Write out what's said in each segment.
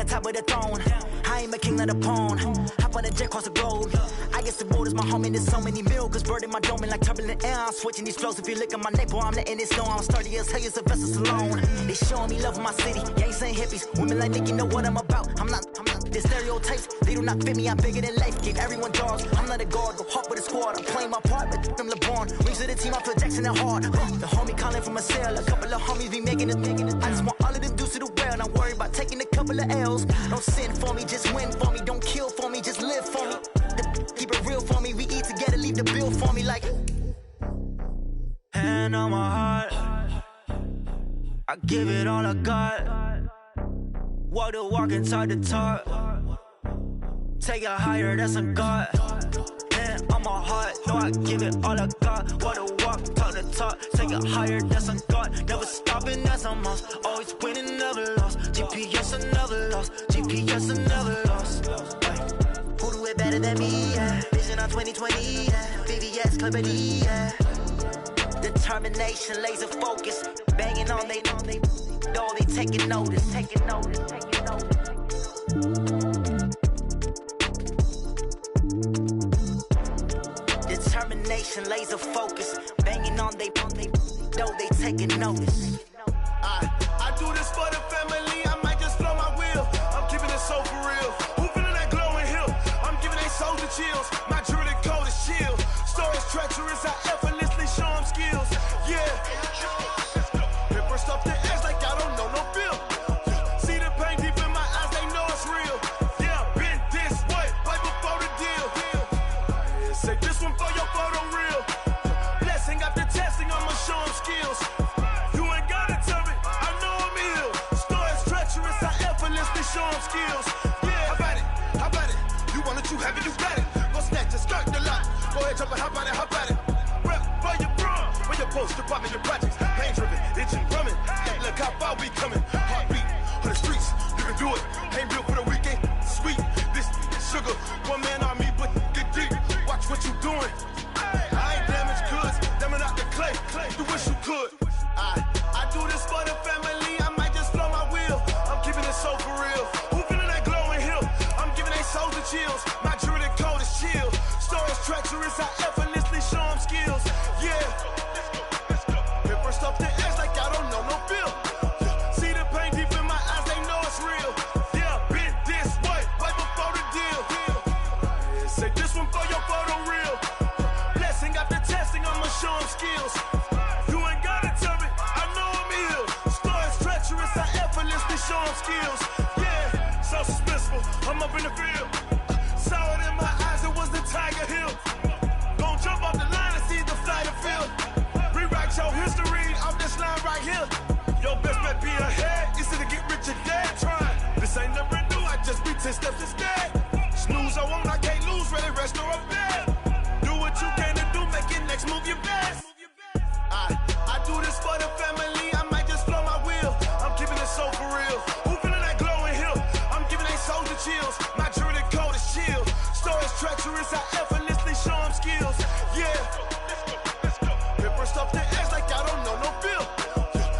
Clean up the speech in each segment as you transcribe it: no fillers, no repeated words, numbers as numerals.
on top of the throne. I ain't a king, not a pawn. Hop on a jet across the globe. I guess the world is my home and there's so many milkers. Bird in my dome and like turbulent air. I'm switching these flows. If you look at my neck, boy, I'm letting it snow. I'm sturdy as hell, a vessel alone. They showing me love in my city. Gangs ain't hippies. Women like Nicky know what I'm about. I'm not the stereotypes. They do not fit me. I'm bigger than life. Give everyone dogs. I'm not a guard. Go hard with a squad. I'm playing my part, but them LeBron. Rings to the team. I feel Jackson and hard. The homie calling from a cell. A couple of homies be making it. I just want all of them dudes to the well. Not worry about taking a couple of L's. Don't sin for me, just win for me. Don't kill for me, just live for me. Keep it real for me. We eat together, leave the bill for me like. Hand on my heart, I give it all I got. Walk the walk inside the talk. Take it higher, that's a God. Hand on my heart, no, I give it all I got. Walk the walk, talk the talk. Take it higher, that's a God. Never stopping, that's a must. Always winning, never lost. GPS, I never lost. GPS, I never lost. Who do it better than me? Yeah. Vision on 2020. Yeah. VVS, Clippity. Yeah. Determination, laser focus. Banging on they know they taking notice. Taking notice. Taking notice. Determination, laser focus. Banging on they know they taking notice. I do this for the family. I might just blow my wheel. I'm keeping it so for real. Who feeling that glowing hill? I'm giving they souls the chills. My jewelry code is chill. Stories treacherous. I effortlessly show them skills. Yeah. Paper stuff the edge like I don't know no feel. See the pain deep in my eyes. They know it's real. Yeah, been this way right before the deal. Say this one for your photo real. Blessing after testing. I'ma show them skills. You ain't gotta tell me. I know I'm ill. Stories treacherous. I effortlessly show them skills. Yeah, how about it? How about it? You want it, you have it, you got it. Go snatch it, skirt the lot. Go ahead, jump it, how about it? How about it? Rep for your bro, for your post, department, your projects. Pain driven, itching, drumming. Look how far we coming. Heartbeat on the streets, you can do it. Ain't real for the weekend, sweet. This sugar, one man army, but get deep. Watch what you doing. I ain't damaged goods, damn out the clay. You wish you could. I do this for the family. I might just blow my wheel. I'm keeping it so for real. Who feeling that glowing hill? I'm giving they souls the chills. My jewelry code is chill. Stories treacherous. I effortlessly show them skills. Yeah. Paper stuff the edge like I don't know no feel. See the pain deep in my eyes. They know it's real. Yeah, been this way right before the deal. Say this one for your photo real. Blessing after testing. I'ma show them skills. You ain't gotta tell me. I know I'm ill. Stories treacherous. I effortlessly show them skills. Yeah, so suspenseful. I'm up in the field. Saw it in my eyes. It was the Tiger Hill. Gon' jump off the line and see the flight of field. Rewrite your history off this line right here. Your best bet be ahead. Easy to get rich or dead. Trying. This ain't never new. I just be 10 steps instead. Snooze I won't. I can't lose. Ready, rest or a bed. Do what you can to do. Make it next move your best. I do this for the family. I might just blow my wheel. I'm keeping it so for real. Who feeling that glowing hill? I'm giving they souls the chills. My jewelry code is chill. Stories treacherous. I effortlessly show them skills. Yeah. Paper stuff the edge like I don't know no feel.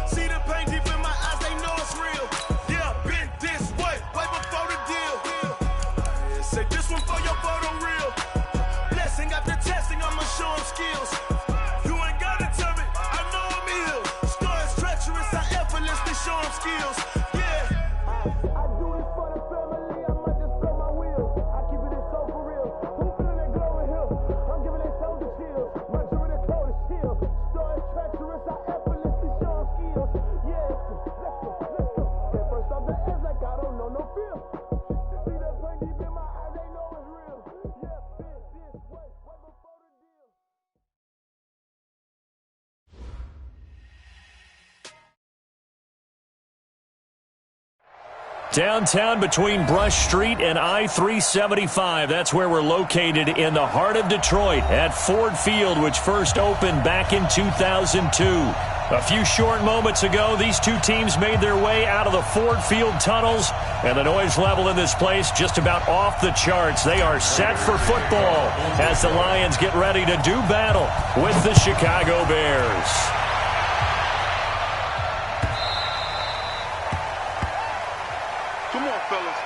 See the pain deep in my eyes. They know it's real. Yeah, been this way right before the deal. Say this one for your photo real. Blessing after testing. I'ma show them skills. You ain't gotta tell me. I know I'm ill. Stories treacherous. I effortlessly show them skills. Yeah. I do this for the family. I might just blow my wheel. I keep it so for real. Who feeling that glowing hill? I'm giving they souls the chills. My jewelry code is chill. Stories treacherous. I effortlessly show them skills. Yeah. Let's go. That first off the edge like I don't know no feel. See that pain deep in my eyes. They know it's real. Yeah. Been this way right before the deal. Downtown between Brush Street and I-375. That's where we're located in the heart of Detroit at Ford Field, which first opened back in 2002. A few short moments ago, these two teams made their way out of the Ford Field tunnels, and the noise level in this place just about off the charts. They are set for football as the Lions get ready to do battle with the Chicago Bears. Come on, fellas.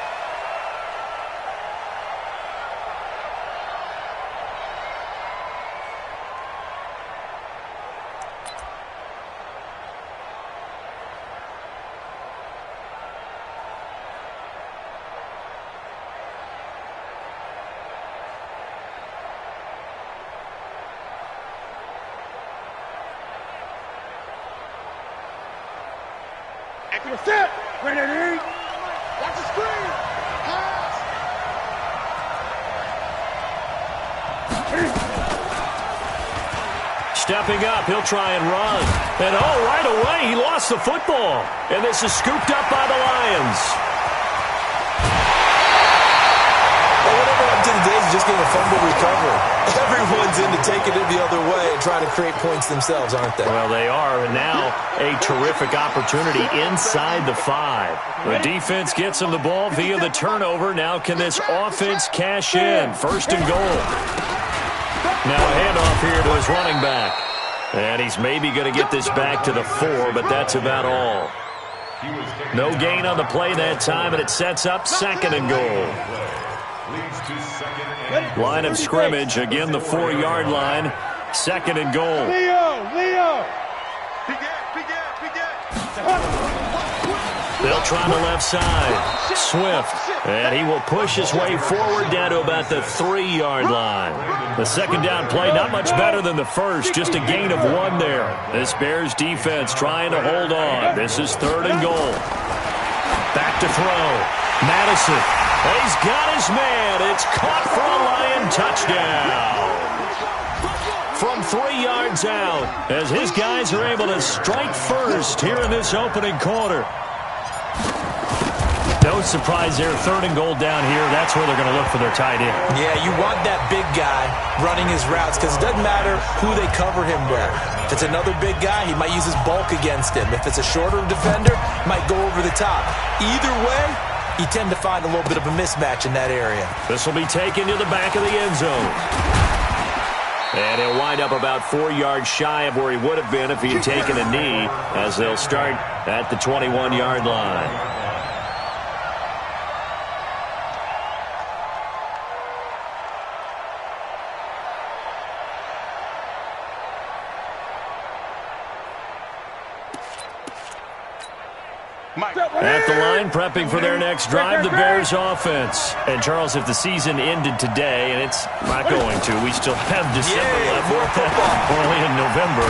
Sit. Ready. Watch the screen. Pass. Stepping up, he'll try and run. And right away, he lost the football. And this is scooped up by the Lions. Well, whatever up to the days, just getting a fumble recovery. Everyone's into taking it the other way and trying to create points themselves, aren't they? Well, they are, and now a terrific opportunity inside the 5. The defense gets him the ball via the turnover. Now can this offense cash in? First and goal. Now a handoff here to his running back. And he's maybe going to get this back to the 4, but that's about all. No gain on the play that time, and it sets up second and goal. Line of scrimmage, again the 4-yard line. Second and goal. Leo. They'll try the left side. Swift. And he will push his way forward down to about the 3-yard line. The second down play, not much better than the first. Just a gain of 1 there. This Bears defense trying to hold on. This is third and goal. Back to throw. Madison. He's got his man. It's caught for a Lion touchdown. From 3 yards out, as his guys are able to strike first here in this opening quarter. No surprise there, third and goal down here. That's where they're going to look for their tight end. Yeah, you want that big guy running his routes because it doesn't matter who they cover him with. If it's another big guy, he might use his bulk against him. If it's a shorter defender, might go over the top. Either way, you tend to find a little bit of a mismatch in that area. This will be taken to the back of the end zone. And he'll wind up about 4 yards shy of where he would have been if he had taken a knee, as they'll start at the 21-yard line. At the line, prepping for their next drive, the Bears offense. And, Charles, if the season ended today, and it's not going to, we still have December left, only in November,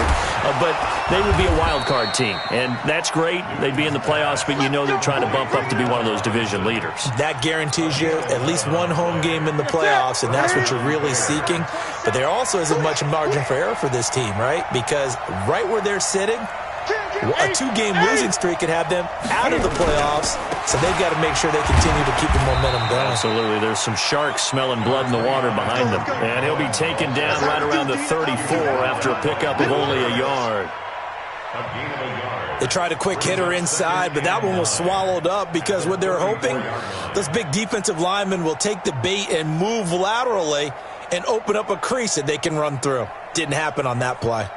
but they would be a wild card team. And that's great. They'd be in the playoffs, but you know they're trying to bump up to be one of those division leaders. That guarantees you at least one home game in the playoffs, and that's what you're really seeking. But there also isn't much margin for error for this team, right? Because right where they're sitting, a 2-game losing streak could have them out of the playoffs, so they've got to make sure they continue to keep the momentum going. Absolutely. There's some sharks smelling blood in the water behind them. And he'll be taken down right around the 34 after a pickup of only a yard. They tried a quick hitter inside, but that one was swallowed up because what they're hoping, those big defensive linemen will take the bait and move laterally and open up a crease that they can run through. Didn't happen on that play.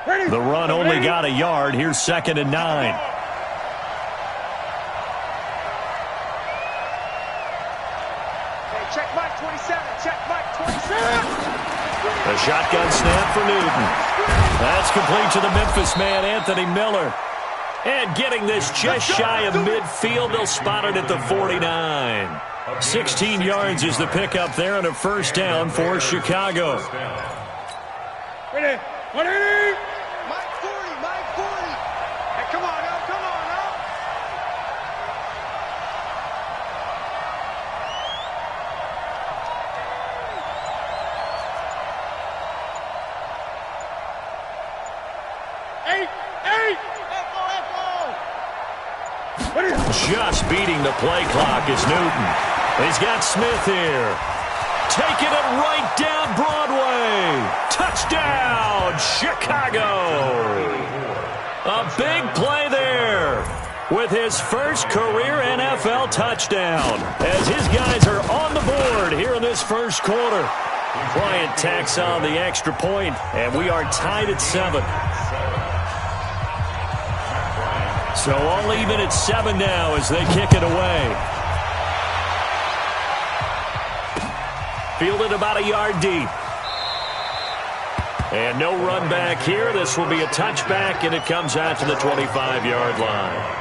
The run only got a yard. Here's second and 9. Check Mike 27. Check Mike 27. A shotgun snap for Newton. That's complete to the Memphis man, Anthony Miller. And getting this just shy of midfield, they'll spot it at the 49. 16 yards is the pickup there and a first down for Chicago. Ready. Mike 40. Hey, come on now. Just beating the play clock is Newton. He's got Smith here. Taking it right down Broadway. Touchdown, Chicago. A big play there with his first career NFL touchdown as his guys are on the board here in this first quarter. Bryant tacks on the extra point, and we are tied at 7. So all even at 7 now as they kick it away. Fielded about a yard deep. And no run back here. This will be a touchback, and it comes out to the 25-yard line.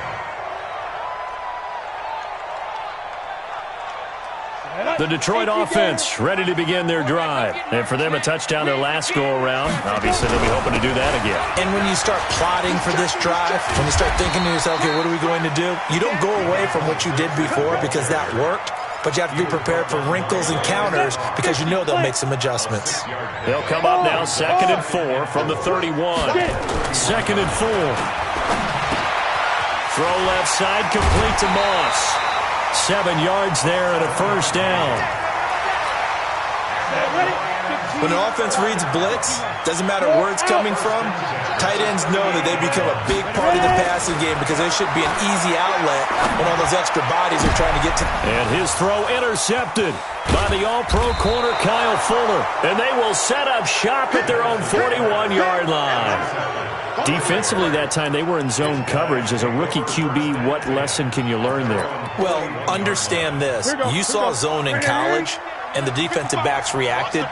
The Detroit offense ready to begin their drive. And for them, a touchdown their last go-around. Obviously, they'll be hoping to do that again. And when you start plotting for this drive, when you start thinking to yourself, okay, what are we going to do? You don't go away from what you did before because that worked. But you have to be prepared for wrinkles and counters because you know they'll make some adjustments. They'll come up now 2nd and 4 from the 31. 2nd and 4. Throw left side, complete to Moss. 7 yards there and a first down. When an offense reads blitz, doesn't matter where it's coming from, tight ends know that they become a big part of the passing game because they should be an easy outlet when all those extra bodies are trying to get to. And his throw intercepted by the all-pro corner Kyle Fuller. And they will set up shop at their own 41-yard line. Defensively that time, they were in zone coverage. As a rookie QB, what lesson can you learn there? Well, understand this. You saw zone in college, and the defensive backs reacted,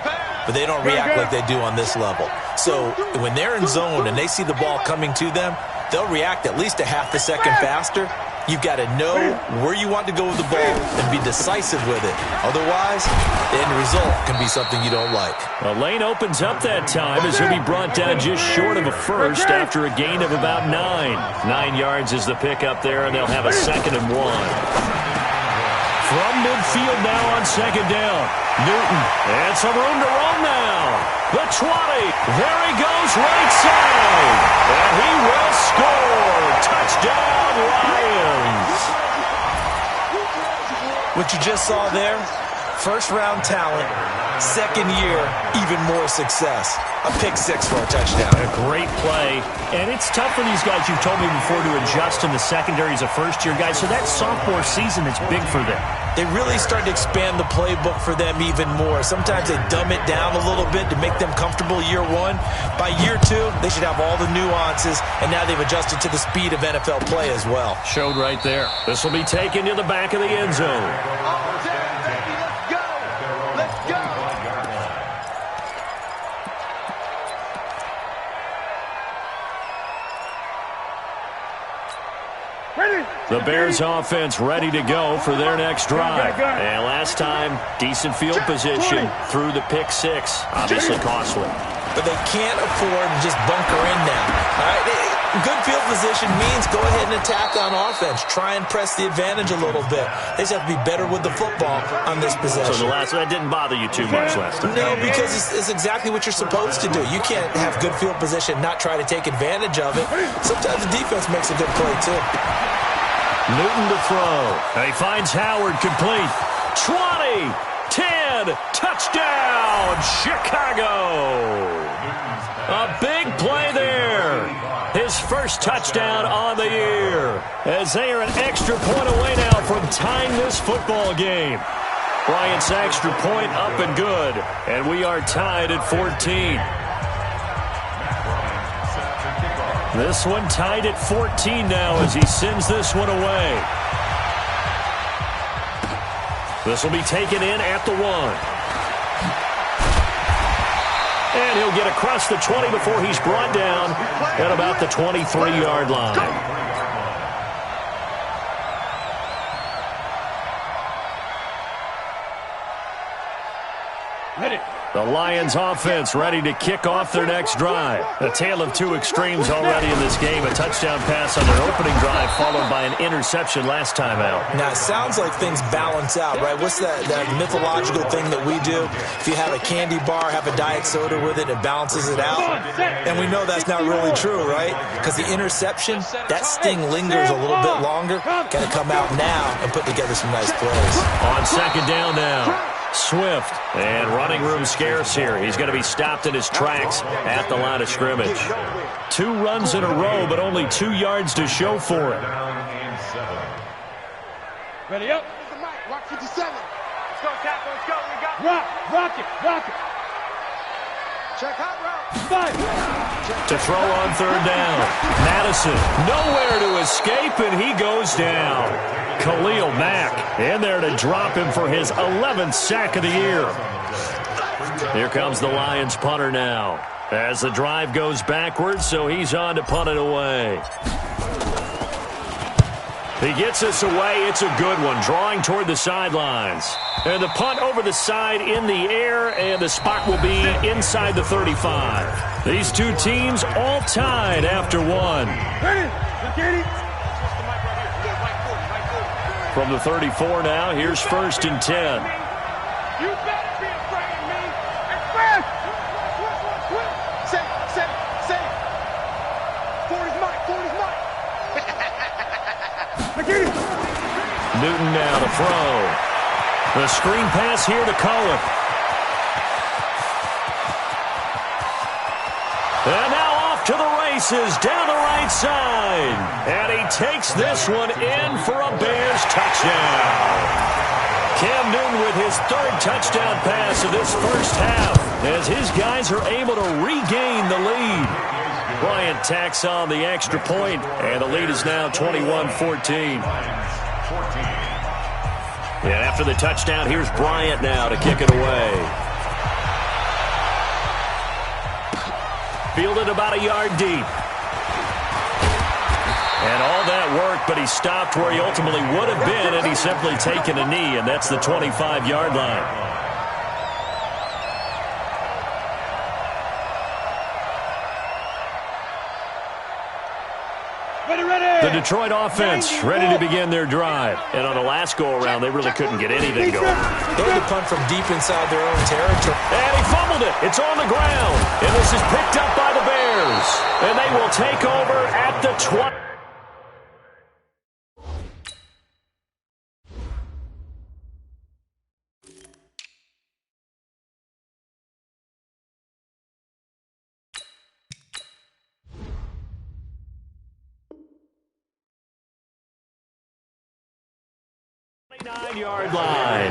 but they don't react like they do on this level. So when they're in zone and they see the ball coming to them, they'll react at least a half a second faster. You've got to know where you want to go with the ball and be decisive with it. Otherwise, the end result can be something you don't like. Well, lane opens up that time as he'll be brought down just short of a first after a gain of about 9. 9 yards is the pickup there, and they'll have a 2nd and 1. From midfield now on 2nd down. Newton, and some room to roam now. The 20. There he goes right side. And he will score. Touchdown, Lions. What you just saw there, first-round talent, second year, even more success. A pick 6 for a touchdown. A great play. And it's tough for these guys, you've told me before, to adjust in the secondary as a first-year guy. So that sophomore season is big for them. They really start to expand the playbook for them even more. Sometimes they dumb it down a little bit to make them comfortable year 1. By year 2, they should have all the nuances, and now they've adjusted to the speed of NFL play as well. Showed right there. This will be taken to the back of the end zone. The Bears offense ready to go for their next drive. And last time, decent field position through the pick 6. Obviously costly. But they can't afford to just bunker in now. All right? Good field position means go ahead and attack on offense. Try and press the advantage a little bit. They just have to be better with the football on this possession. So that didn't bother you too much last time? No, because it's exactly what you're supposed to do. You can't have good field position, not try to take advantage of it. Sometimes the defense makes a good play, too. Newton to throw. And he finds Howard complete. 20, 10, touchdown, Chicago. A big play there. His first touchdown on the year. As they are an extra point away now from tying this football game. Bryant's extra point up and good. And we are tied at 14. This one tied at 14 now as he sends this one away. This will be taken in at the 1. And he'll get across the 20 before he's brought down at about the 23-yard line. The Lions offense ready to kick off their next drive. A tale of two extremes already in this game. A touchdown pass on their opening drive followed by an interception last time out. Now, it sounds like things balance out, right? What's that mythological thing that we do? If you have a candy bar, have a diet soda with it, it balances it out. And we know that's not really true, right? Because the interception, that sting lingers a little bit longer. Got to come out now and put together some nice plays. On second down now. Swift, and running room scarce here. He's going to be stopped in his tracks at the line of scrimmage. 2 runs in a row, but only 2 yards to show for it. Ready up. Rock 57. Let's go, Cap. Let's go. We got rock it. Check hot route. 5. To throw on third down. Madison, nowhere to escape, and he goes down. Khalil Mack in there to drop him for his 11th sack of the year. Here comes the Lions punter now. As the drive goes backwards, so he's on to punt it away. He gets us away. It's a good one, drawing toward the sidelines. And the punt over the side in the air, and the spot will be inside the 35. These two teams all tied after one. From the 34 now, here's 1st and 10. You better be afraid of me. Express! Say. 40's mine. Newton now to throw. The screen pass here to Cohen. And now off to the races down the right side. And he takes this one in for a Bears touchdown. Cam Newton with his 3rd touchdown pass of this first half as his guys are able to regain the lead. Bryant tacks on the extra point, and the lead is now 21-14. And after the touchdown, here's Bryant now to kick it away. Fielded about a yard deep. And all that work, but he stopped where he ultimately would have been, and he's simply taken a knee, and that's the 25-yard line. The Detroit offense ready to begin their drive. And on the last go-around, they really couldn't get anything going. They had to punt from deep inside their own territory. And he fumbled it. It's on the ground. And this is picked up by the Bears. And they will take over at the 20. Yard line.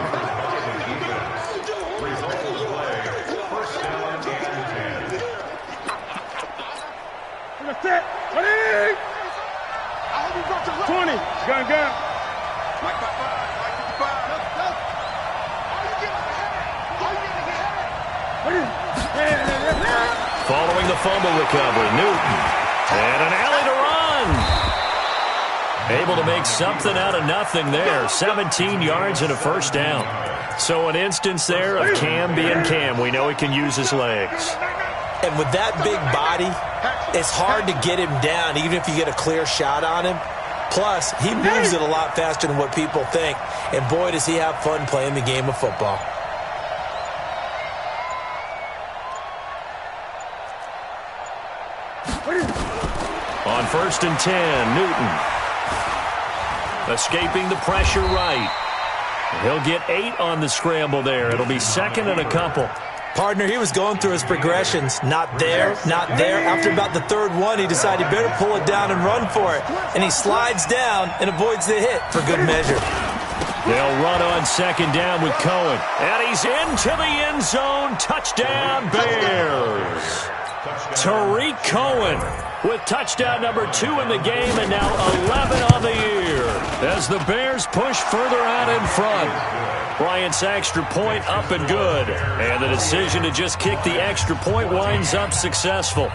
Set. 20. Gun. Following the fumble recovery, Newton. And an alley to run. Able to make something out of nothing there. 17 yards and a first down. So an instance there of Cam being Cam. We know he can use his legs. And with that big body, it's hard to get him down, even if you get a clear shot on him. Plus, he moves it a lot faster than what people think. And boy, does he have fun playing the game of football. On 1st and 10, Newton. Escaping the pressure right. He'll get 8 on the scramble there. It'll be 2nd and a couple. Partner, he was going through his progressions. Not there, not there. After about the 3rd one, he decided he better pull it down and run for it. And he slides down and avoids the hit for good measure. They'll run on 2nd down with Cohen. And he's into the end zone. Touchdown, Bears. Tariq Cohen with touchdown number 2 in the game, and now 11 on the year as the Bears push further out in front. Bryant's extra point up and good, and the decision to just kick the extra point winds up successful.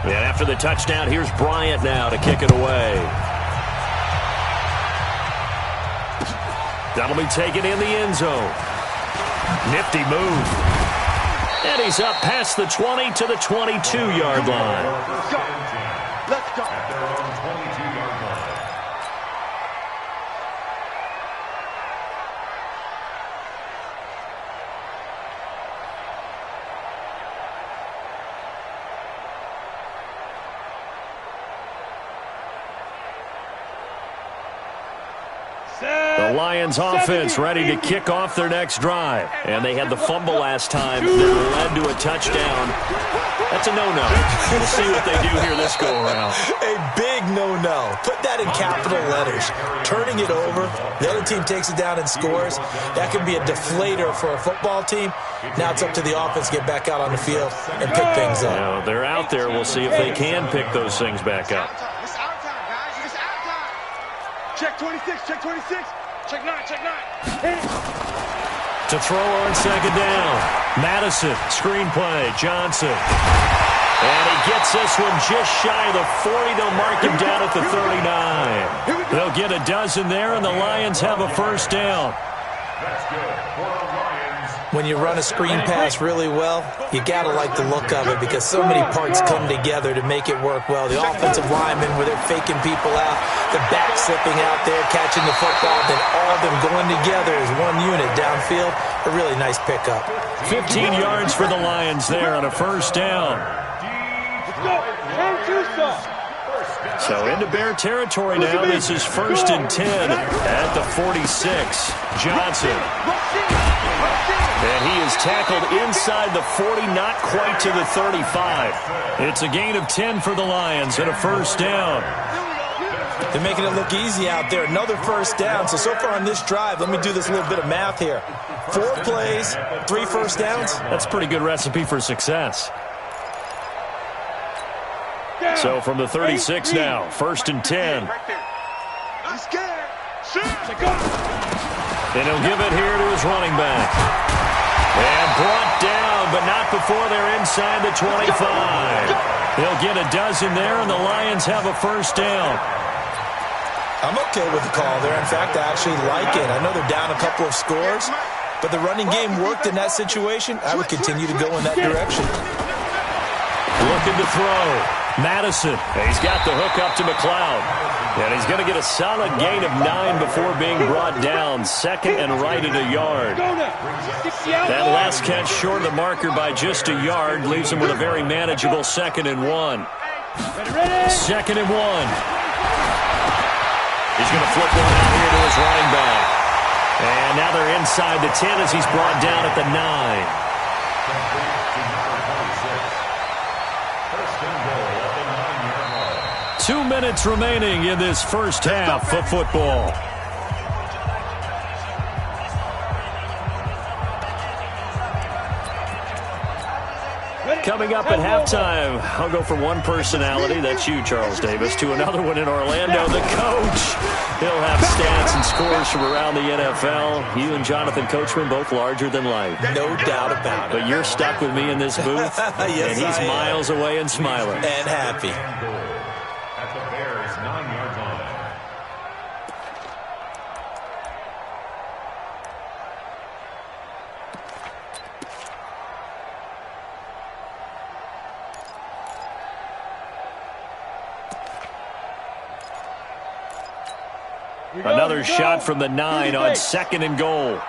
And after the touchdown, here's Bryant now to kick it away. That'll be taken in the end zone. Nifty move. And he's up past the 20 to the 22-yard line. Let's go. The Lions offense ready to kick off their next drive. And they had the fumble last time that led to a touchdown. That's a no-no. We'll see what they do here this go-around. A big no-no. Put that in capital letters. Turning it over, the other team takes it down and scores. That can be a deflator for a football team. Now it's up to the offense to get back out on the field and pick things up. Now, they're out there. We'll see if they can pick those things back up. It's our time, guys. It's our time. Check 26. Check 26. Check 9. Check 9. To throw on 2nd down. Madison, screenplay, Johnson. And he gets this one just shy of the 40. They'll mark him down at the 39. They'll get a dozen there, and the Lions have a first down. That's good for the Lions. When you run a screen pass really well, you got to like the look of it because so many parts come together to make it work well. The offensive linemen, where they're faking people out, the back slipping out there, catching the football, then all of them going together as one unit downfield. A really nice pickup. 15 yards for the Lions there on a first down. So into Bear territory now. This is 1st and 10 at the 46. Johnson. And he is tackled inside the 40, not quite to the 35. It's a gain of 10 for the Lions and a first down. They're making it look easy out there. Another first down. So far on this drive, let me do this little bit of math here. 4 plays, 3 first downs. That's a pretty good recipe for success. So from the 36 now, 1st and 10. And he'll give it here to his running back. And brought down, but not before they're inside the 25. They'll get a dozen there, and the Lions have a first down. I'm okay with the call there. In fact, I actually like it. I know they're down a couple of scores, but the running game worked in that situation. I would continue to go in that direction. Looking to throw. Madison. He's got the hook up to McLeod. And he's going to get a solid gain of 9 before being brought down. Second and right at a yard. That last catch short of the marker by just a yard leaves him with a very manageable 2nd and 1. 2nd and 1. He's going to flip one out here to his running back. And now they're inside the 10 as he's brought down at the 9. 2 minutes remaining in this first half of football. Coming up at halftime, I'll go from one personality, that's you, Charles Davis, to another one in Orlando, the coach. He'll have stats and scores from around the NFL. You and Jonathan Coachman, both larger than life. No doubt about it. But you're stuck with me in this booth, yes, and he's miles away and smiling. And happy. At the Bears' 9-yard line. Another shot from the 9 on 2nd and goal.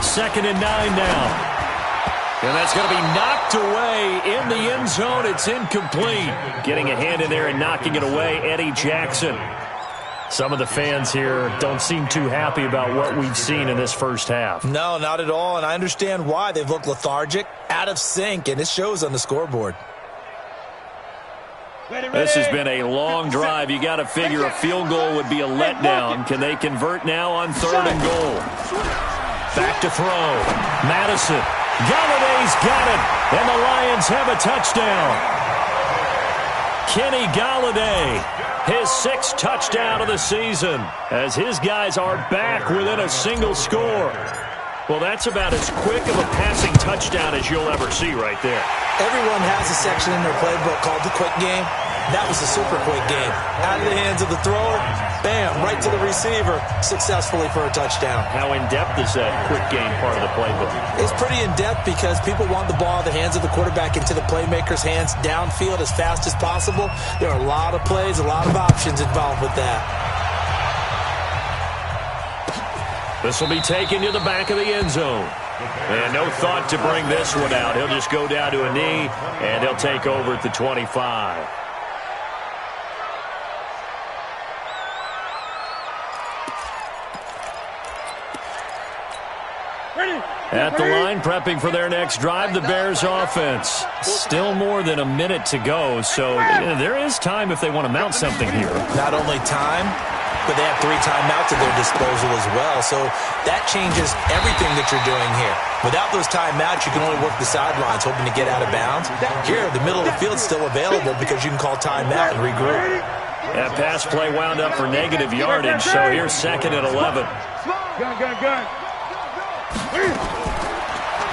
2nd and 9 now. And that's going to be knocked away in the end zone. It's incomplete. Getting a hand in there and knocking it away, Eddie Jackson. Some of the fans here don't seem too happy about what we've seen in this first half. No, not at all, and I understand why. They've looked lethargic, out of sync, and it shows on the scoreboard. This has been a long drive. You got to figure a field goal would be a letdown. Can they convert now on 3rd and goal? Back to throw. Madison. Galladay's got it. And the Lions have a touchdown. Kenny Galladay, his 6th touchdown of the season, as his guys are back within a single score. Well, that's about as quick of a passing touchdown as you'll ever see right there. Everyone has a section in their playbook called the quick game. That was a super quick game. Out of the hands of the thrower, bam, right to the receiver, successfully for a touchdown. How in-depth is that quick game part of the playbook? It's pretty in-depth because people want the ball in the hands of the quarterback into the playmaker's hands downfield as fast as possible. There are a lot of plays, a lot of options involved with that. This will be taken to the back of the end zone. And no thought to bring this one out. He'll just go down to a knee, and he'll take over at the 25. At the line, prepping for their next drive, the Bears offense. Still more than a minute to go, so there is time if they want to mount something here. Not only time, but they have 3 timeouts at their disposal as well, so that changes everything that you're doing here. Without those timeouts, you can only work the sidelines, hoping to get out of bounds. Here, the middle of the field's still available because you can call timeout and regroup. That pass play wound up for negative yardage, so here's 2nd and 11. Gun.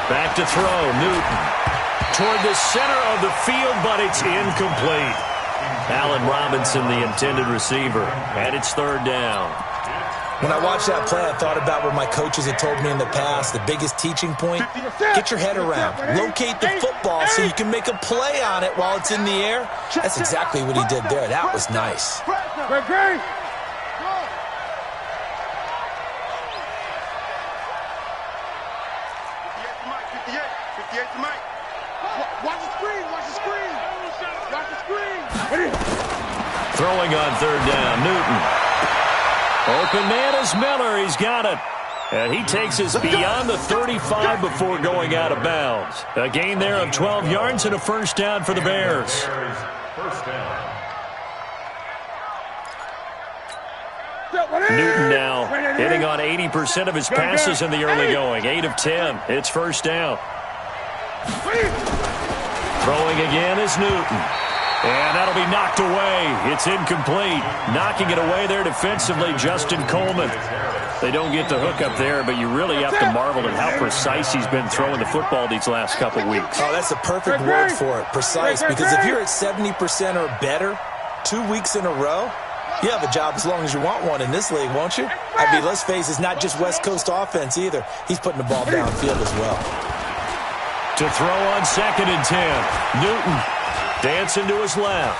Back to throw, Newton. toward the center of the field, but it's incomplete. Allen Robinson, the intended receiver, and it's third down. When I watched that play, I thought about what my coaches had told me in the past. The biggest teaching point, get your head around. Locate the football so you can make a play on it while it's in the air. That's exactly what he did there. That was nice. Great. Throwing on third down, Newton. Open man is Miller. He's got it. And he takes us beyond the 35 before going out of bounds. A gain there of 12 yards and a first down for the Bears. Newton now hitting on 80% of his passes in the early going. 8 of 10. It's first down. Throwing again is Newton. And that'll be knocked away. It's incomplete. Knocking it away there defensively, Justin Coleman. They don't get the hook up there, but you really have to marvel at how precise he's been throwing the football these last couple weeks. Oh, that's a perfect word for it, precise. Because if you're at 70% or better 2 weeks in a row, you have a job as long as you want one in this league, won't you? I mean, let's face it, it's not just West Coast offense either. He's putting the ball downfield as well. To throw on 2nd and 10. Newton dancing to his left.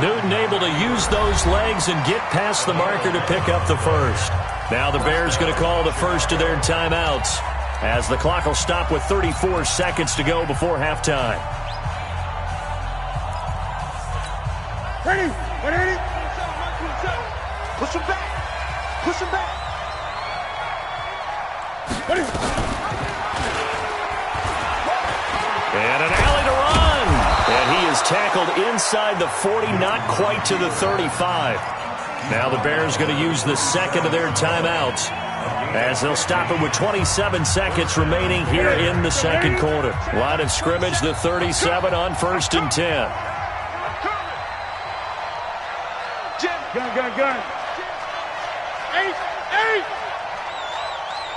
Newton able to use those legs and get past the marker to pick up the first. Now the Bears going to call the first of their timeouts as the clock will stop with 34 seconds to go before halftime. Ready? Push him back. Ready? And an alley to run. And he is tackled inside the 40, not quite to the 35. Now the Bears going to use the second of their timeouts as they'll stop it with 27 seconds remaining here in the second quarter. Line of scrimmage, the 37 on 1st and 10. Gun. 8.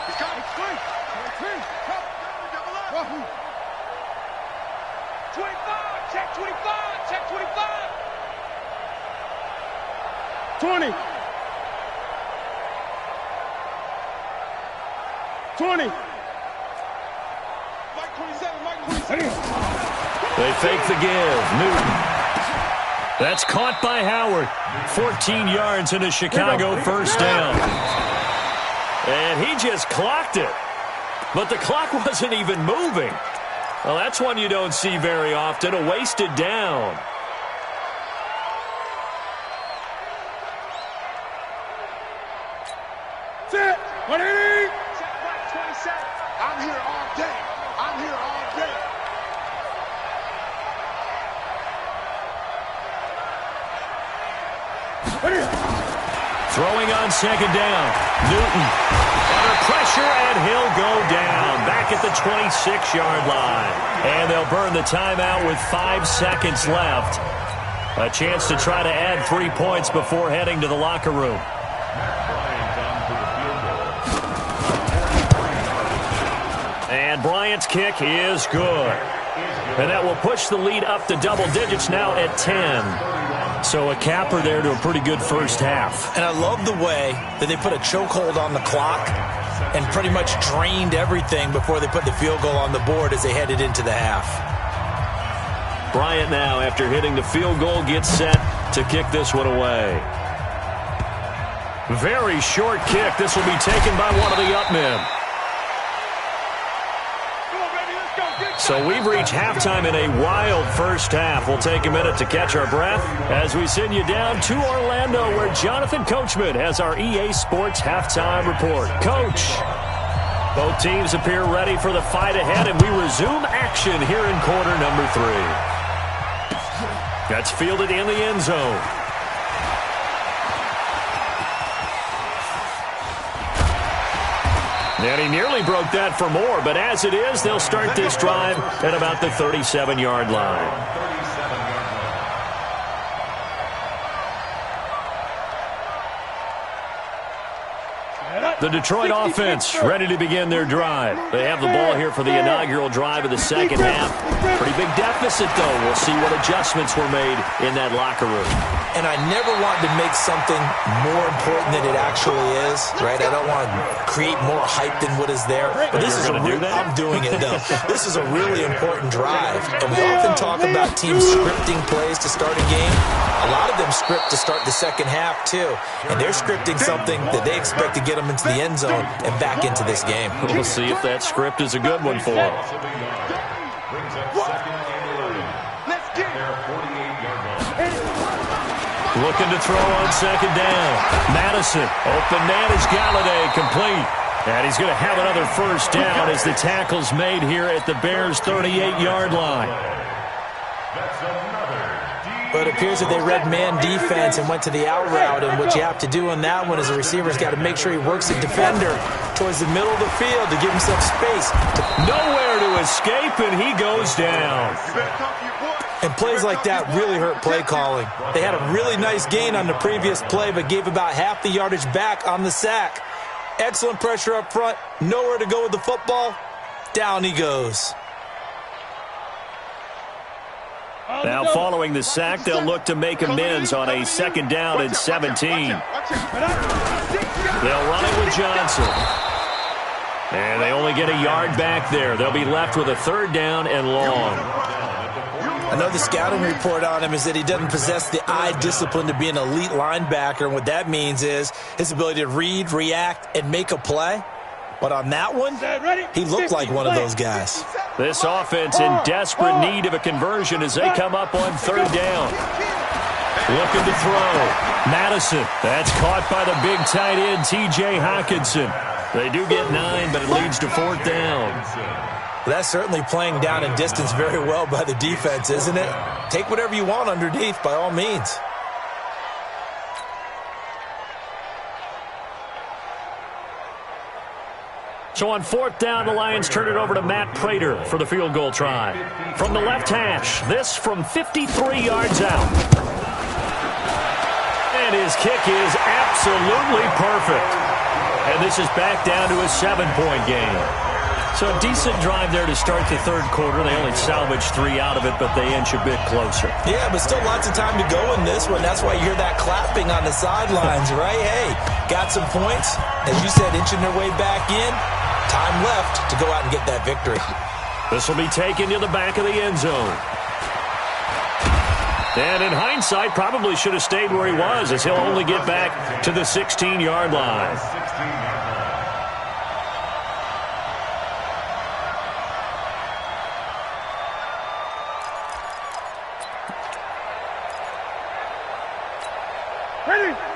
He's coming. 25. Check 25. 20. 20. Mike 27. They fake the give. Newton. That's caught by Howard. 14 yards in a Chicago first down. And he just clocked it. But the clock wasn't even moving. Well, that's one you don't see very often, a wasted down. Set. 180. Check 27. I'm here all day. Throwing on 2nd down. Newton under pressure, and he'll go down back at the 26-yard line. And they'll burn the timeout with 5 seconds left. A chance to try to add 3 points before heading to the locker room. And Bryant's kick is good. And that will push the lead up to double digits now at 10. So a capper there to a pretty good first half. And I love the way that they put a chokehold on the clock and pretty much drained everything before they put the field goal on the board as they headed into the half. Bryant now, after hitting the field goal, gets set to kick this one away. Very short kick. This will be taken by one of the up men. So we've reached halftime in a wild first half. We'll take a minute to catch our breath as we send you down to Orlando, where Jonathan Coachman has our EA Sports halftime report. Coach, both teams appear ready for the fight ahead, and we resume action here in quarter number 3. That's fielded in the end zone. And he nearly broke that for more, but as it is, they'll start this drive at about the 37-yard line. The Detroit offense ready to begin their drive. They have the ball here for the inaugural drive of the second half. Pretty big deficit, though. We'll see what adjustments were made in that locker room. And I never want to make something more important than it actually is, right? I don't want to create more hype than what is there. But this is I'm doing it, though. This is a really important drive. And we often talk about teams scripting plays to start a game. A lot of them script to start the second half, too. And they're scripting something that they expect to get them into the end zone and back into this game. We'll see if that script is a good one for them. Looking to throw on second down. Madison, open man is Galladay, complete. And he's going to have another first down as the tackle's made here at the Bears' 38-yard line. But it appears that they read man defense and went to the out route, and what you have to do on that one is the receiver's got to make sure he works the defender towards the middle of the field to give himself space. Nowhere to escape, and he goes down. And plays like that really hurt play calling. They had a really nice gain on the previous play, but gave about half the yardage back on the sack. Excellent pressure up front. Nowhere to go with the football. Down he goes. Now following the sack, they'll look to make amends on a second down and 17. They'll run it with Johnson. And they only get a yard back there. They'll be left with a third down and long. I know the scouting report on him is that he doesn't possess the eye discipline to be an elite linebacker. And what that means is his ability to read, react, and make a play. But on that one, he looked like one of those guys. This offense in desperate need of a conversion as they come up on third down. Looking to throw. Madison. That's caught by the big tight end, T.J. Hockenson. They do get 9, but it leads to fourth down. That's certainly playing down in distance very well by the defense, isn't it? Take whatever you want underneath, by all means. So on fourth down, the Lions turn it over to Matt Prater for the field goal try. From the left hash, this from 53 yards out. And his kick is absolutely perfect. And this is back down to a 7-point game. So a decent drive there to start the third quarter. They only salvaged 3 out of it, but they inch a bit closer. Yeah, but still lots of time to go in this one. That's why you hear that clapping on the sidelines, right? Hey, got some points. As you said, inching their way back in. Time left to go out and get that victory. This will be taken to the back of the end zone. And in hindsight, probably should have stayed where he was, as he'll only get back to the 16-yard line.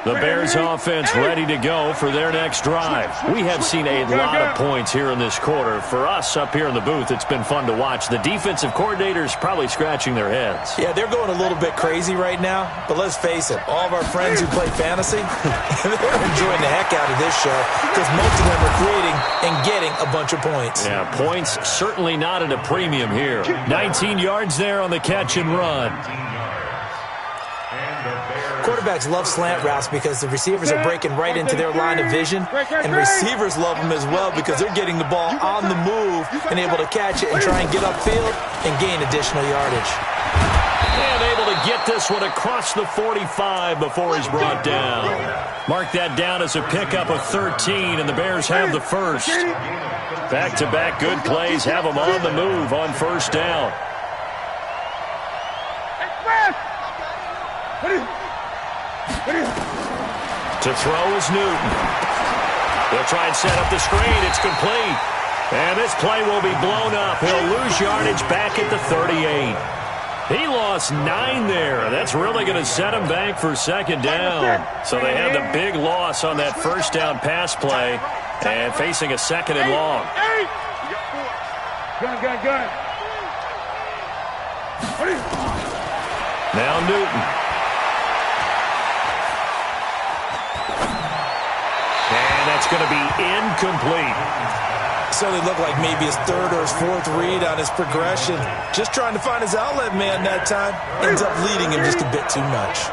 The Bears offense ready to go for their next drive. We have seen a lot of points here in this quarter. For us up here in the booth, it's been fun to watch. The defensive coordinators probably scratching their heads. Yeah, they're going a little bit crazy right now. But let's face it, all of our friends who play fantasy, they're enjoying the heck out of this show because most of them are creating and getting a bunch of points. Yeah, points certainly not at a premium here. 19 yards there on the catch and run. Quarterbacks love slant routes because the receivers are breaking right into their line of vision, and receivers love them as well because they're getting the ball on the move and able to catch it and try and get upfield and gain additional yardage. And able to get this one across the 45 before he's brought down. Mark that down as a pickup of 13, and the Bears have the first. Back-to-back good plays have them on the move on first down. To throw is Newton. They'll try and set up the screen. It's complete. And this play will be blown up. He'll lose yardage back at the 38. He lost 9 there. That's really going to set him back for second down. So they had the big loss on that first down pass play and facing a second and long. Gun. Now Newton. And that's going to be incomplete. Certainly looked like maybe his third or his fourth read on his progression. Just trying to find his outlet man that time. Ends up leading him just a bit too much.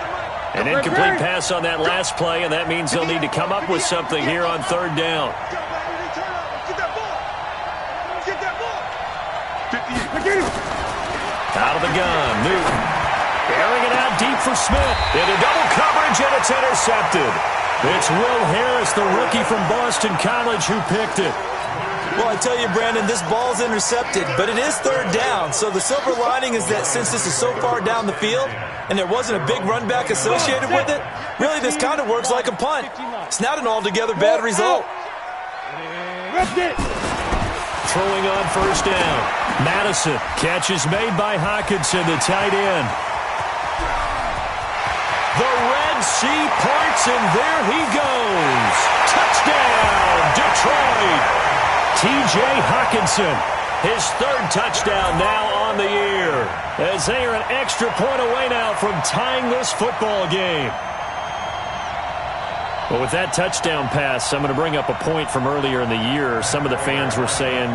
An incomplete pass on that last play, and that means they'll need to come up with something here on third down. Out of the gun, Newton. Airing it out deep for Smith. Into double coverage, and it's intercepted. It's Will Harris, the rookie from Boston College, who picked it. Well, I tell you, Brandon, this ball's intercepted, but it is third down. So the silver lining is that since this is so far down the field and there wasn't a big run back associated with it, really this kind of works like a punt. It's not an altogether bad result. Throwing on first down. Madison. Catch is made by Hockenson, the tight end. The Red Sea parts, and there he goes. Touchdown, Detroit. T.J. Hockenson, his third touchdown now on the year, as they are an extra point away now from tying this football game. Well, with that touchdown pass, I'm going to bring up a point from earlier in the year. Some of the fans were saying,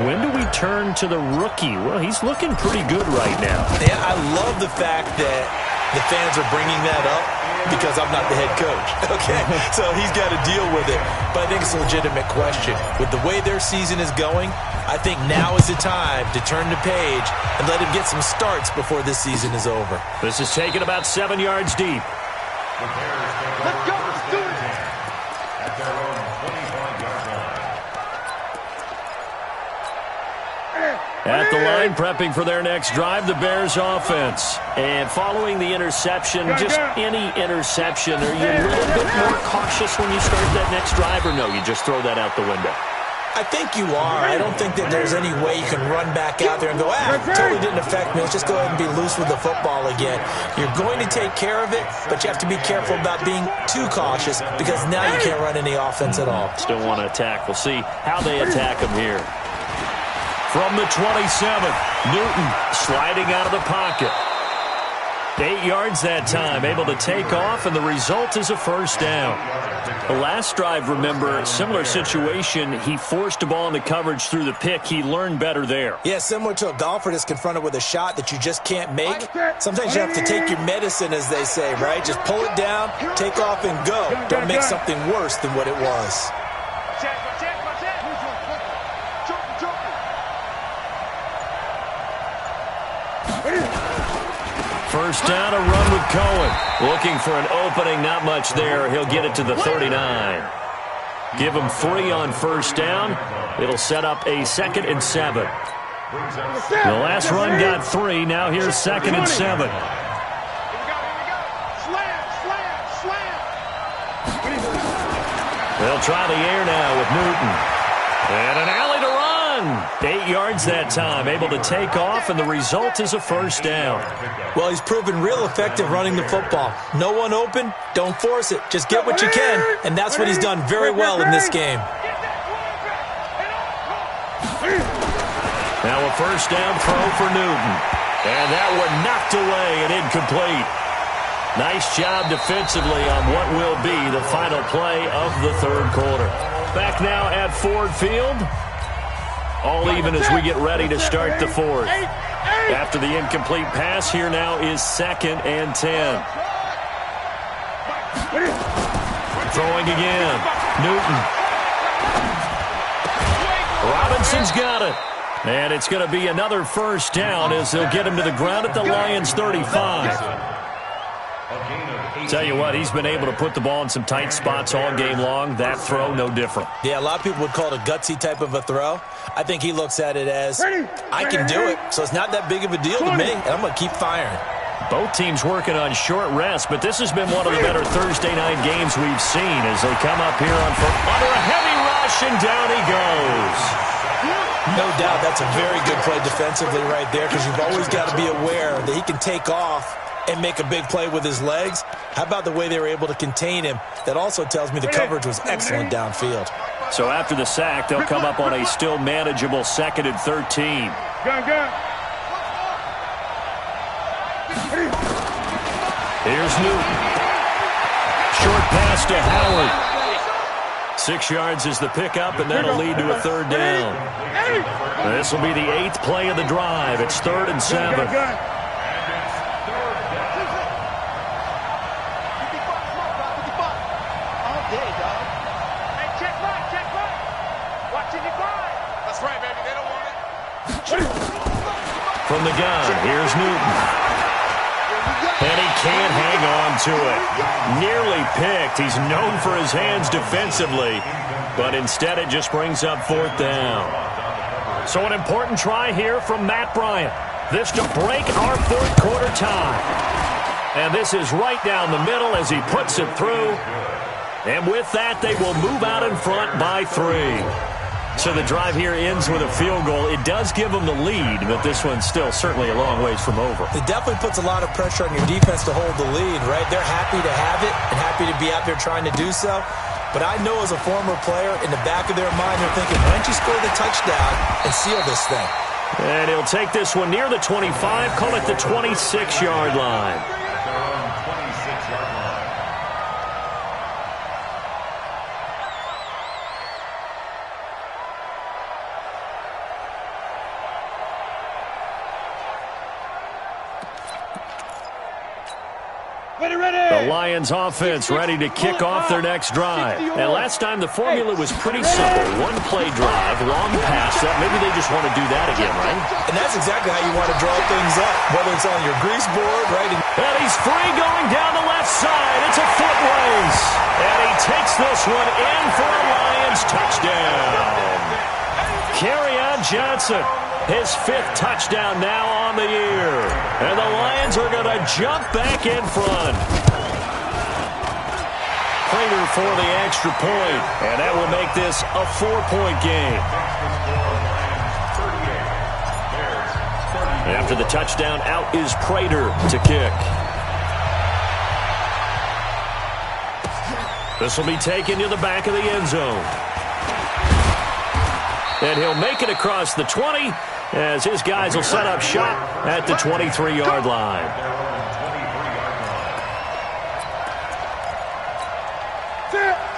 when do we turn to the rookie? Well, he's looking pretty good right now. Yeah, I love the fact that the fans are bringing that up because I'm not the head coach, okay? So he's got to deal with it. But I think it's a legitimate question. With the way their season is going, I think now is the time to turn the page and let him get some starts before this season is over. This is taken about 7 yards deep. Let's go. Let's do it. At their own 25-yard line. At the line, prepping for their next drive, the Bears offense. And following the interception, just any interception, are you a little bit more cautious when you start that next drive, or no, you just throw that out the window? I think you are. I don't think that there's any way you can run back out there and go, totally didn't affect me. Let's just go ahead and be loose with the football again. You're going to take care of it, but you have to be careful about being too cautious because now you can't run any offense at all. Still want to attack. We'll see how they attack him here. From the 27, Newton sliding out of the pocket. 8 yards that time, able to take off, and the result is a first down. The last drive, remember, similar situation. He forced a ball into coverage through the pick. He learned better there. Yeah, similar to a golfer that's confronted with a shot that you just can't make. Sometimes you have to take your medicine, as they say, right? Just pull it down, take off, and go. Don't make something worse than what it was. First down, a run with Cohen. Looking for an opening, not much there. He'll get it to the 39. Give him 3 on first down. It'll set up a 2nd and 7. The last run got 3. Now here's 2nd and 7. They'll try the air now with Newton. And an alley to run. 8 yards that time, able to take off, and the result is a first down. Well, he's proven real effective running the football. No one open, don't force it. Just get what you can, and that's what he's done very well in this game. Now a first down throw for Newton. And that one knocked away and incomplete. Nice job defensively on what will be the final play of the third quarter. Back now at Ford Field. All even as we get ready to start the fourth. After the incomplete pass, here now is 2nd and 10. Throwing again. Newton. Robinson's got it. And it's going to be another first down as they'll get him to the ground at the Lions' 35. Tell you what, he's been able to put the ball in some tight spots all game long. That throw, no different. Yeah, a lot of people would call it a gutsy type of a throw. I think he looks at it as, I can do it, so it's not that big of a deal to me, and I'm going to keep firing. Both teams working on short rest, but this has been one of the better Thursday night games we've seen as they come up here under a heavy rush, and down he goes. No doubt that's a very good play defensively right there because you've always got to be aware that he can take off and make a big play with his legs. How about the way they were able to contain him? That also tells me the coverage was excellent downfield. So after the sack, they'll come up on a still manageable 2nd and 13. Here's Newton. Short pass to Howard. 6 yards is the pickup, and that'll lead to a third down. This will be the 8th play of the drive. It's 3rd and 7. From the gun, here's Newton. And he can't hang on to it. Nearly picked. He's known for his hands defensively, but instead it just brings up 4th down. So an important try here from Matt Bryant. This to break our 4th quarter tie. And this is right down the middle as he puts it through. And with that, they will move out in front by 3. So the drive here ends with a field goal. It does give them the lead, but this one's still certainly a long ways from over. It definitely puts a lot of pressure on your defense to hold the lead, right? They're happy to have it and happy to be out there trying to do so. But I know as a former player, in the back of their mind, they're thinking, why don't you score the touchdown and seal this thing? And he'll take this one near the 25, call it the 26-yard line. The Lions offense ready to kick off their next drive. And last time the formula was pretty simple. One play drive, long pass up. Maybe they just want to do that again, right? And that's exactly how you want to draw things up, whether it's on your grease board, right? And he's free going down the left side. It's a foot race. And he takes this one in for a Lions touchdown. Kerryon Johnson. His 5th touchdown now on the year. And the Lions are going to jump back in front. Prater for the extra point. And that will make this a 4-point game. After the touchdown, out is Prater to kick. This will be taken to the back of the end zone. And he'll make it across the 20 as his guys will set up shop at the 23-yard line.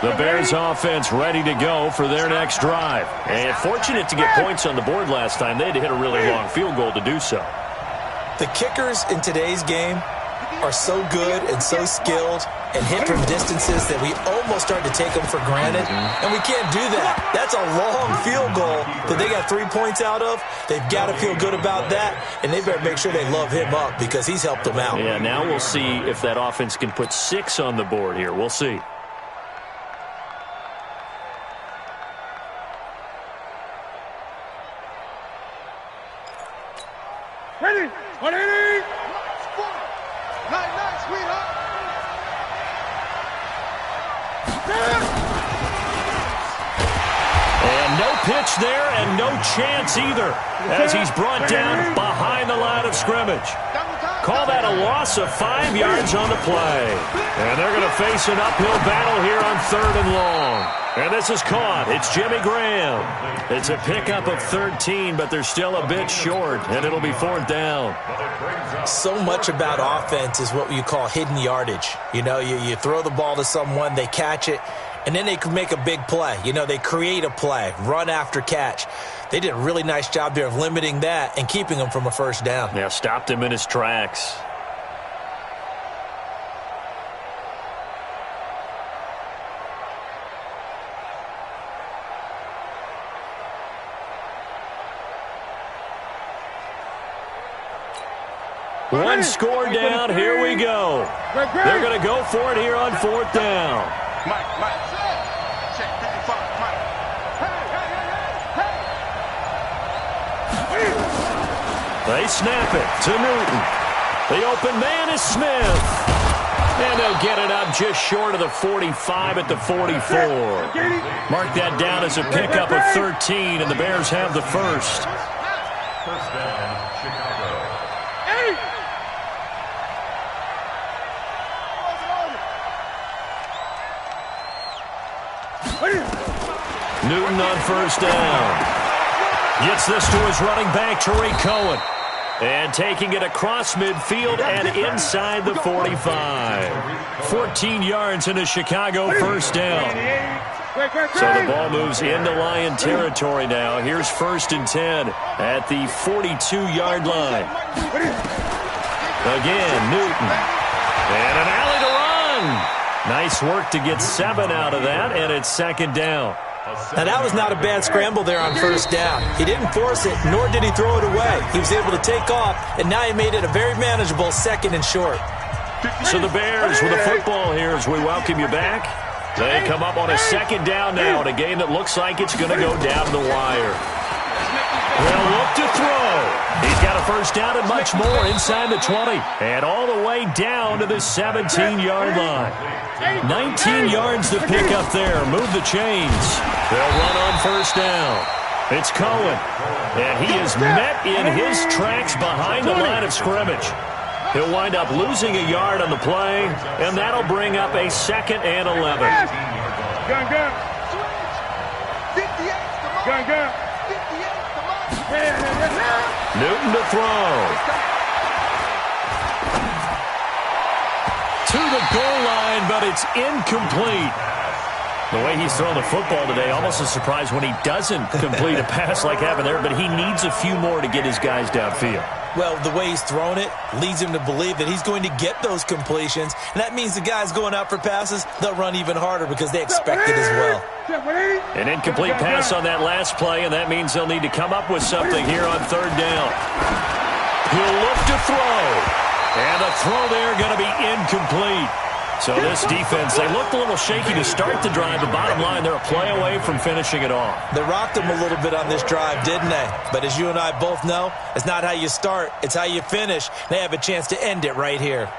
The Bears offense ready to go for their next drive. And fortunate to get points on the board last time. They had to hit a really long field goal to do so. The kickers in today's game are so good and so skilled and hit from distances that we almost start to take them for granted. And we can't do that. That's a long field goal that they got 3 points out of. They've got to feel good about that, and they better make sure they love him up because he's helped them out. Yeah, now we'll see if that offense can put 6 on the board here. We'll see. Ready? 180! Night, sweetheart! And no pitch there and no chance either as he's brought down behind the line of scrimmage. Call that a loss of 5 yards on the play. And they're going to face an uphill battle here on 3rd and long. And this is caught. It's Jimmy Graham. It's a pickup of 13, but they're still a bit short, and it'll be 4th down. So much about offense is what you call hidden yardage. You know, you throw the ball to someone, they catch it, and then they can make a big play. You know, they create a play, run after catch. They did a really nice job there of limiting that and keeping him from a 1st down. Yeah, stopped him in his tracks. One score down, here we go. They're going to go for it here on 4th down. Mike. Check 55, Mike. They snap it to Newton. The open man is Smith. And they'll get it up just short of the 45 at the 44. Mark that down as a pickup of 13, and the Bears have the first. First down, Chicago. Newton on 1st down. Gets this to his running back, Tariq Cohen. And taking it across midfield and inside the 45. 14 yards into Chicago, 1st down. So the ball moves into Lion territory now. Here's 1st and 10 at the 42-yard line. Again, Newton. And an alley to run. Nice work to get 7 out of that, and it's 2nd down. Now, that was not a bad scramble there on first down. He didn't force it, nor did he throw it away. He was able to take off, and now he made it a very manageable 2nd and short. So the Bears with the football here as we welcome you back. They come up on a 2nd down now in a game that looks like it's going to go down the wire. They'll look to throw. He's got a first down and much more inside the 20. And all the way down to the 17-yard line. 19 yards to pick up there. Move the chains. They'll run on first down. It's Cohen. And he is met in his tracks behind the line of scrimmage. He'll wind up losing a yard on the play, and that'll bring up a 2nd and 11. Gun. 58. Gun. Newton to throw. To the goal line, but it's incomplete. The way he's throwing the football today, almost a surprise when he doesn't complete a pass like happened there, but he needs a few more to get his guys downfield. Well, the way he's thrown it leads him to believe that he's going to get those completions, and that means the guys going out for passes, they'll run even harder because they expect it as well. An incomplete pass on that last play, and that means they'll need to come up with something here on 3rd down. He'll look to throw, and the throw there going to be incomplete. So this defense, they looked a little shaky to start the drive, but bottom line, they're a play away from finishing it off. They rocked him a little bit on this drive, didn't they? But as you and I both know, it's not how you start, it's how you finish. They have a chance to end it right here.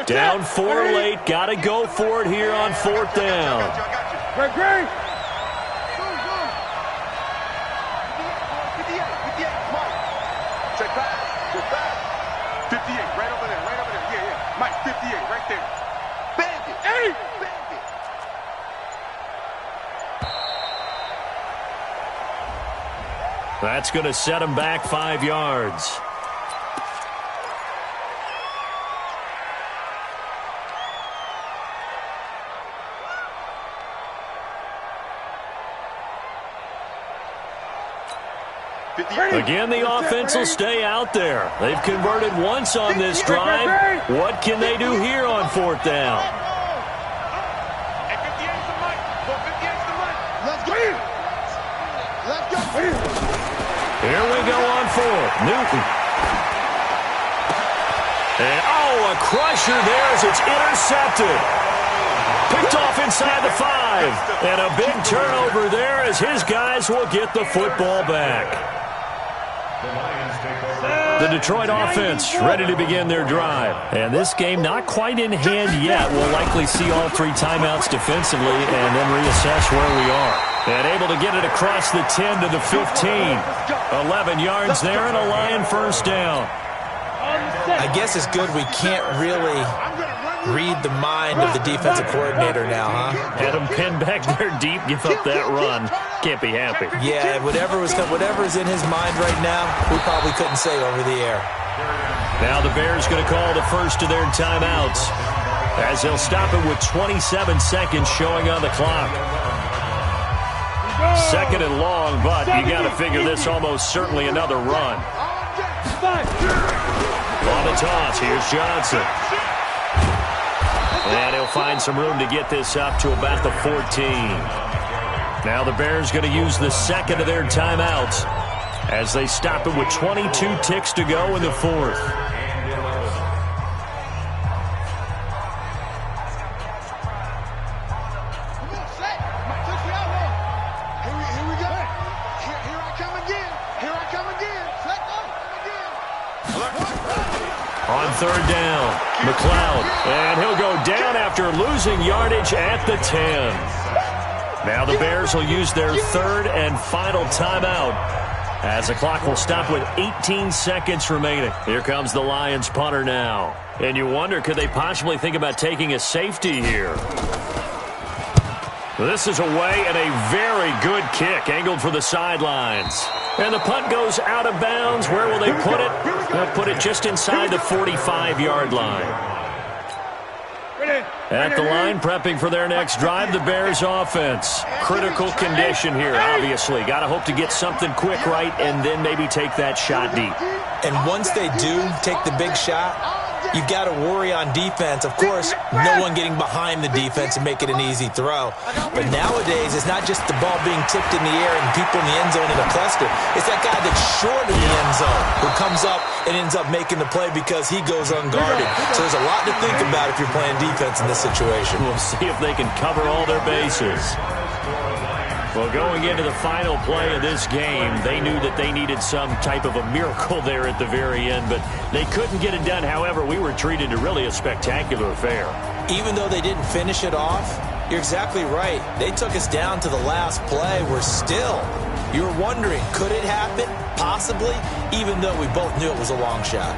Down 4 late, got to go for it here on 4th down. Great. Check back. 58, right over there. Yeah. Mike, 58, right there. Bandit. Hey! Bandit. That's going to set him back 5 yards. Again, the offense will stay out there. They've converted once on this drive. What can they do here on 4th down? Here we go on 4th. Newton. And, a crusher there as it's intercepted. Picked off inside the 5. And a big turnover there as his guys will get the football back. The Detroit offense ready to begin their drive. And this game not quite in hand yet. We'll likely see all 3 timeouts defensively and then reassess where we are. And able to get it across the 10 to the 15. 11 yards there and a Lion first down. I guess it's good we can't really read the mind of the defensive coordinator now, huh? Had him pinned back there deep, give up that run. Can't be happy. Yeah, whatever is in his mind right now, we probably couldn't say over the air. Now the Bears going to call the first of their timeouts as they'll stop it with 27 seconds showing on the clock. 2nd and long, but you got to figure this almost certainly another run. On the toss, here's Johnson. And he'll find some room to get this up to about the 14. Now the Bears going to use the 2nd of their timeouts as they stop it with 22 ticks to go in the 4th. On 3rd down, McLeod, and he'll go down after losing yardage at the 10. Now the Bears will use their 3rd and final timeout as the clock will stop with 18 seconds remaining. Here comes the Lions punter now. And you wonder, could they possibly think about taking a safety here? This is away and a very good kick, angled for the sidelines. And the punt goes out of bounds. Where will they put it? They'll put it just inside the 45-yard line. Ready. At the line, prepping for their next drive, the Bears offense. Critical condition here, obviously. Got to hope to get something quick right and then maybe take that shot deep. And once they do take the big shot, you've got to worry on defense. Of course, no one getting behind the defense and make it an easy throw. But nowadays, it's not just the ball being tipped in the air and people in the end zone in a cluster. It's that guy that's short in the end zone who comes up and ends up making the play because he goes unguarded. So there's a lot to think about if you're playing defense in this situation. We'll see if they can cover all their bases. Well, going into the final play of this game, they knew that they needed some type of a miracle there at the very end, but they couldn't get it done. However, we were treated to really a spectacular affair. Even though they didn't finish it off, you're exactly right. They took us down to the last play. You're wondering, could it happen? Possibly, even though we both knew it was a long shot.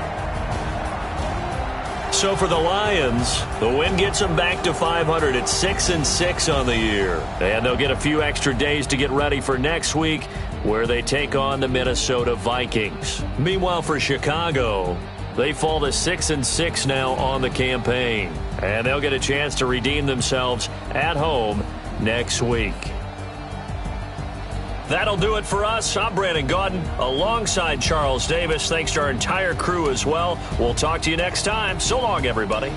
So for the Lions, the win gets them back to 500 at 6-6 on the year. And they'll get a few extra days to get ready for next week, where they take on the Minnesota Vikings. Meanwhile, for Chicago, they fall to 6-6 now on the campaign. And they'll get a chance to redeem themselves at home next week. That'll do it for us. I'm Brandon Gaudin alongside Charles Davis. Thanks to our entire crew as well. We'll talk to you next time. So long, everybody.